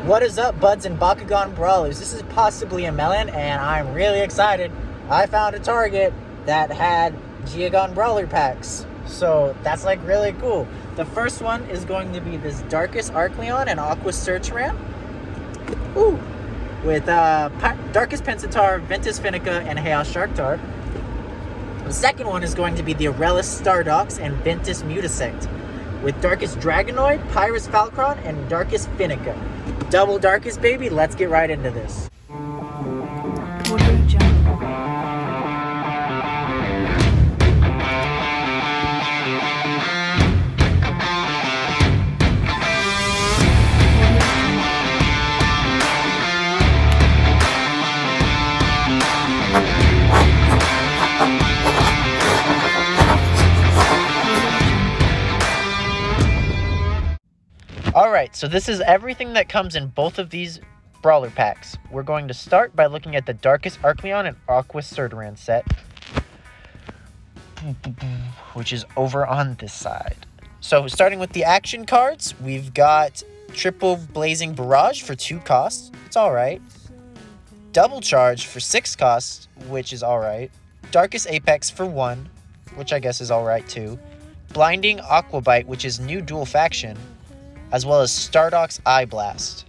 What is up, buds and Bakugan brawlers? This is possibly a melon, and I'm really excited. I found a Target that had GEOGAN brawler packs, so that's like really cool. The first one is going to be this Darkus Arcleon and Aqua Certuran. Ooh. With Darkus Pintar, Ventus Finicka, and Sharktar. The second one is going to be the Aurelius Stardox and Ventus Mutasect, with Darkus Dragonoid, Perseus Falcon, and Darkus Finicus. Double Darkus, baby. Let's get right into this. Alright, so this is everything that comes in both of these brawler packs. We're going to start by looking at the Darkus Arcleon and Aqua Certuran set, which is over on this side. So starting with the action cards, we've got Triple Blazing Barrage for 2 costs. It's alright. Double Charge for 6 costs, which is alright. Darkus Apex for 1, which I guess is alright too. Blinding Aqua Bite, which is new dual faction, as well as Stardox Eye Blast.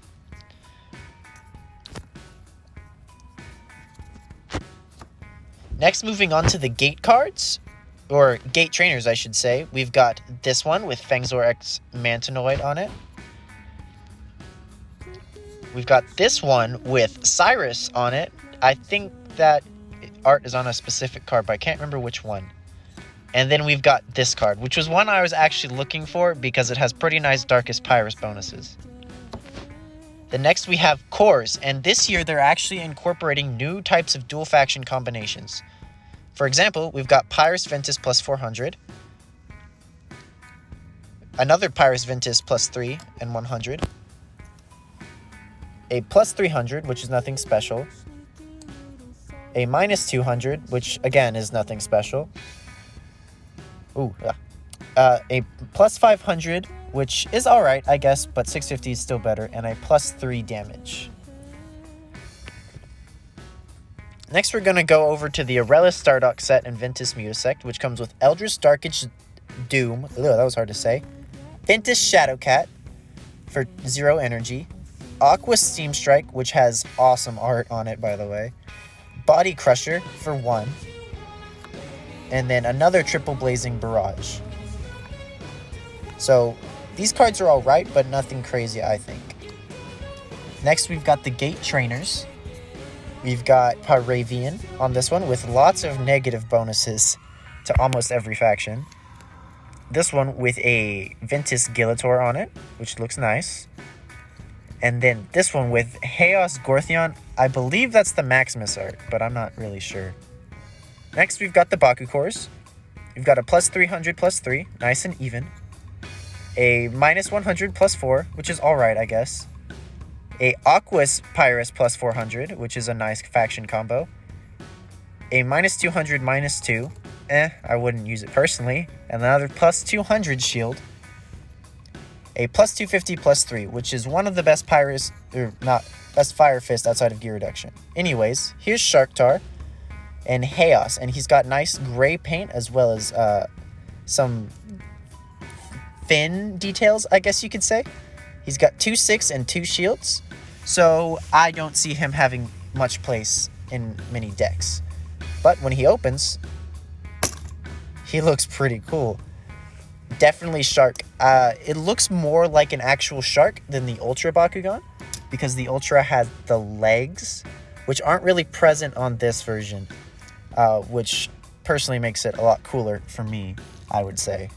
Next, moving on to the gate cards, or gate trainers, I should say. We've got this one with Fengzor X Mantanoid on it. We've got this one with Cyrus on it. I think that art is on a specific card, but I can't remember which one. And then we've got this card, which was one I was actually looking for because it has pretty nice Darkus Pyrus bonuses. Then next we have cores, and this year they're actually incorporating new types of dual faction combinations. For example, we've got Pyrus Ventus plus 400, another Pyrus Ventus plus 3 and 100, a plus 300, which is nothing special, a minus 200, which again is nothing special, a plus 500, which is alright, I guess, but 650 is still better, and a plus 3 damage. Next, we're going to go over to the Aurelius Stardox set and Ventus Mutasect, which comes with Eldritch Darkage Doom, that was hard to say, Ventus Shadowcat for 0 energy, Aqua Steam Strike, which has awesome art on it, by the way, Body Crusher for 1, and then another Triple Blazing Barrage. So these cards are alright, but nothing crazy, I think. Next, we've got the Gate Trainers. We've got Paravian on this one with lots of negative bonuses to almost every faction. This one with a Ventus Gilator on it, which looks nice. And then this one with Chaos Gortheon. I believe that's the Maximus art, but I'm not really sure. Next, we've got the Baku cores. We've got a plus 300 plus 3, nice and even. A minus 100 plus 4, which is alright, I guess. A Aquas Pyrus plus 400, which is a nice faction combo. A minus 200 minus 2, I wouldn't use it personally. And another plus 200 shield. A plus 250 plus 3, which is one of the best Pyrus, or not, best Fire Fist outside of gear reduction. Anyways, here's Sharktar and Chaos, and he's got nice gray paint as well as some fin details, I guess you could say. He's got 2 6 and 2 shields, so I don't see him having much place in many decks. But when he opens, he looks pretty cool. Definitely Shark. It looks more like an actual shark than the Ultra Bakugan, because the Ultra has the legs, which aren't really present on this version. Which personally makes it a lot cooler for me, I would say,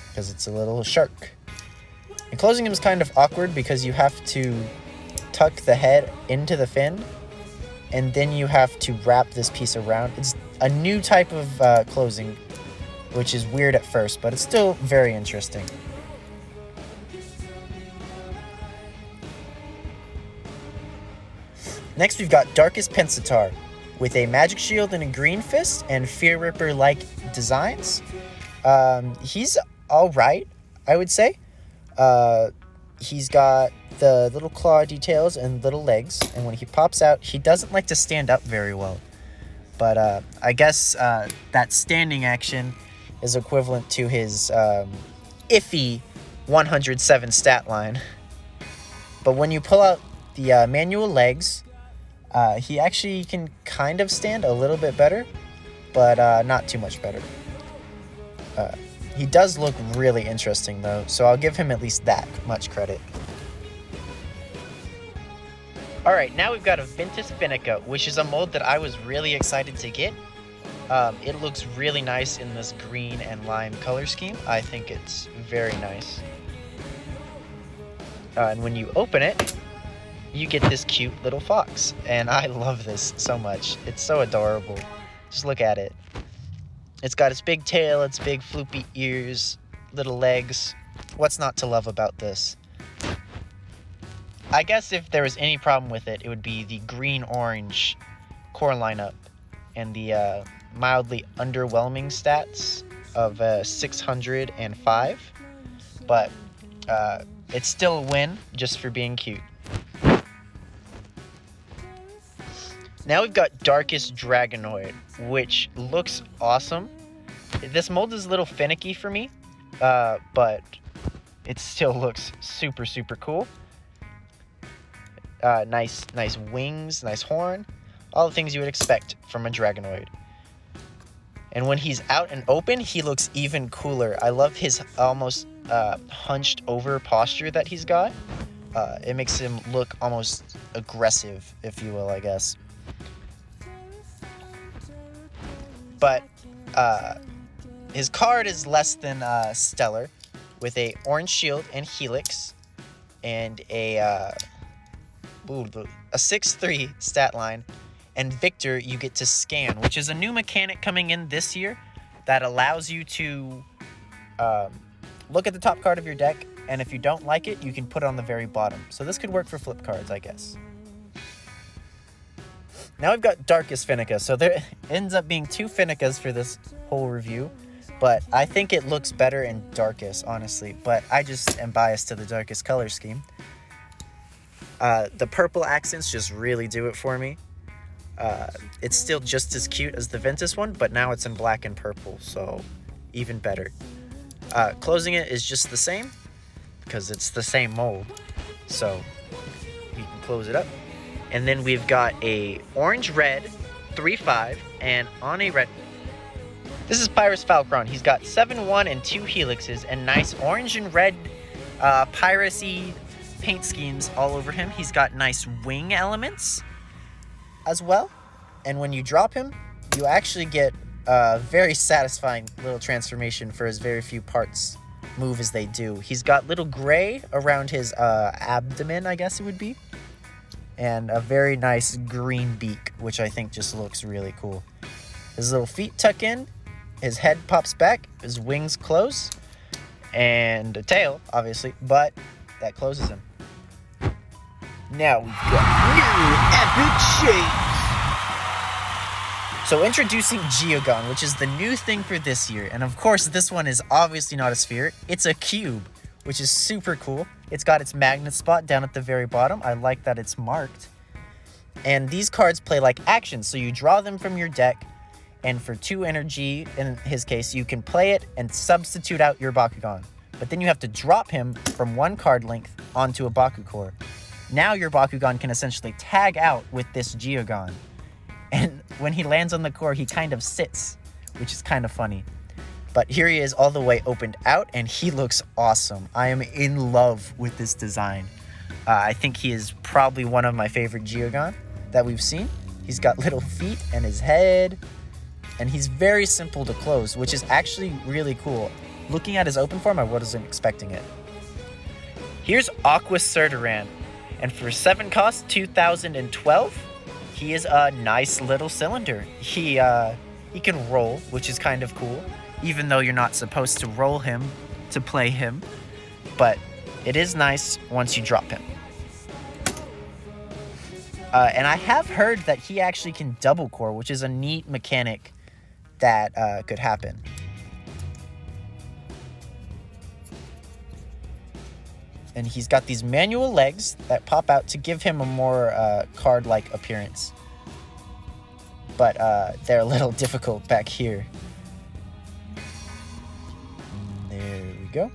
because it's a little shark. And closing him is kind of awkward because you have to tuck the head into the fin, and then you have to wrap this piece around. It's a new type of closing, which is weird at first, but it's still very interesting. Next, we've got Darkus Pintar, with a magic shield and a green fist and Fear Ripper-like designs. He's alright, I would say. He's got the little claw details and little legs, and when he pops out, he doesn't like to stand up very well. But I guess that standing action is equivalent to his iffy 107 stat line. But when you pull out the manual legs, he actually can kind of stand a little bit better, but not too much better. He does look really interesting though, so I'll give him at least that much credit. Alright, now we've got a Ventus Finicka, which is a mold that I was really excited to get. It looks really nice in this green and lime color scheme. I think it's very nice. And when you open it, you get this cute little fox. And I love this so much. It's so adorable. Just look at it. It's got its big tail, its big floopy ears, little legs. What's not to love about this? I guess if there was any problem with it, it would be the green-orange core lineup and the mildly underwhelming stats of 605. But it's still a win just for being cute. Now we've got Darkus Dragonoid, which looks awesome. This mold is a little finicky for me, but it still looks super, super cool. Nice wings, nice horn, all the things you would expect from a Dragonoid. And when he's out and open, he looks even cooler. I love his almost hunched over posture that he's got. It makes him look almost aggressive, if you will, I guess. But his card is less than stellar, with a orange shield and helix, and a 6-3 stat line. And Victor, you get to scan, which is a new mechanic coming in this year that allows you to look at the top card of your deck, and if you don't like it, you can put it on the very bottom. So this could work for flip cards, I guess. Now we've got Darkus Finicus. So there ends up being 2 Finickas for this whole review, but I think it looks better in Darkus, honestly. But I just am biased to the Darkus color scheme. The purple accents just really do it for me. It's still just as cute as the Ventus one, but now it's in black and purple, so even better. Closing it is just the same, because it's the same mold. So you can close it up. And then we've got a orange-red 3/5, and on a red... This is Perseus Falcon. He's got 7/1 and 2 helixes, and nice orange and red piracy paint schemes all over him. He's got nice wing elements as well. And when you drop him, you actually get a very satisfying little transformation for as very few parts move as they do. He's got little gray around his abdomen, I guess it would be. And a very nice green beak, which I think just looks really cool. His little feet tuck in, his head pops back, his wings close, and a tail, obviously, but that closes him. Now we've got new epic shapes! So introducing Geogun, which is the new thing for this year, and of course this one is obviously not a sphere, it's a cube, which is super cool. It's got its magnet spot down at the very bottom. I like that it's marked. And these cards play like actions, so you draw them from your deck, and for 2 energy, in his case, you can play it and substitute out your Bakugan. But then you have to drop him from 1 card length onto a Baku core. Now your Bakugan can essentially tag out with this Geogun. And when he lands on the core, he kind of sits, which is kind of funny. But here he is all the way opened out, and he looks awesome. I am in love with this design. I think he is probably one of my favorite Geogun that we've seen. He's got little feet and his head, and he's very simple to close, which is actually really cool. Looking at his open form, I wasn't expecting it. Here's Aqua Certuran, and for 7 cost, 2012, he is a nice little cylinder. He can roll, which is kind of cool, even though you're not supposed to roll him to play him, but it is nice once you drop him. And I have heard that he actually can double core, which is a neat mechanic that could happen. And he's got these manual legs that pop out to give him a more card-like appearance. But they're a little difficult back here. There we go.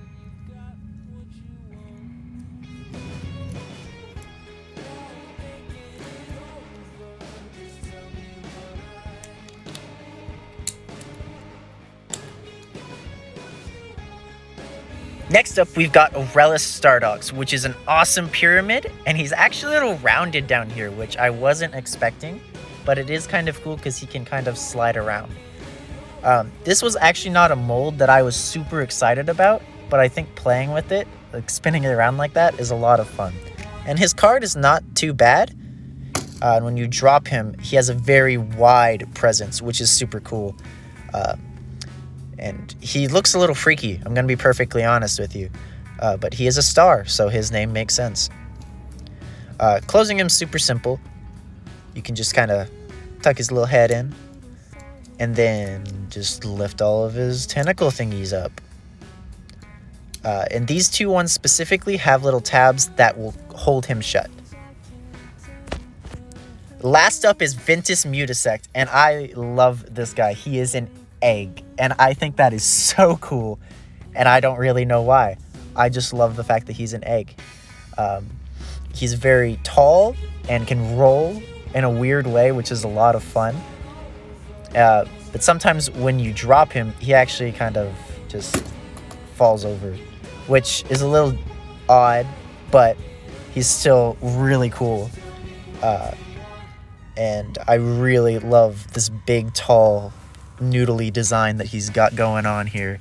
Next up, we've got Aurelius Stardox, which is an awesome pyramid, and he's actually a little rounded down here, which I wasn't expecting, but it is kind of cool because he can kind of slide around. This was actually not a mold that I was super excited about, but I think playing with it, like spinning it around like that, is a lot of fun. And his card is not too bad. And when you drop him, he has a very wide presence, which is super cool. And he looks a little freaky, I'm going to be perfectly honest with you. But he is a star, so his name makes sense. Closing him super simple. You can just kind of tuck his little head in. And then just lift all of his tentacle thingies up. And these two ones specifically have little tabs that will hold him shut. Last up is Ventus Mutasect, and I love this guy. He is an egg, and I think that is so cool, and I don't really know why. I just love the fact that he's an egg. He's very tall and can roll in a weird way, which is a lot of fun. But sometimes when you drop him, he actually kind of just falls over, which is a little odd, but he's still really cool. And I really love this big, tall, noodly design that he's got going on here.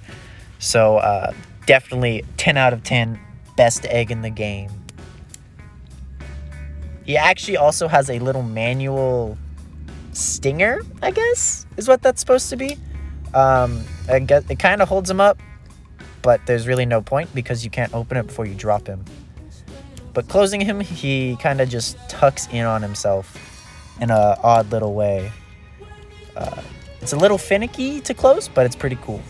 So definitely 10 out of 10, best egg in the game. He actually also has a little manual stinger, I guess, is what that's supposed to be. I guess it kind of holds him up, but there's really no point because you can't open it before you drop him. But closing him, he kind of just tucks in on himself in a odd little way. It's a little finicky to close, but it's pretty cool.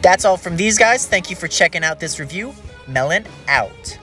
That's all from these guys. Thank you for checking out this review. Melon out.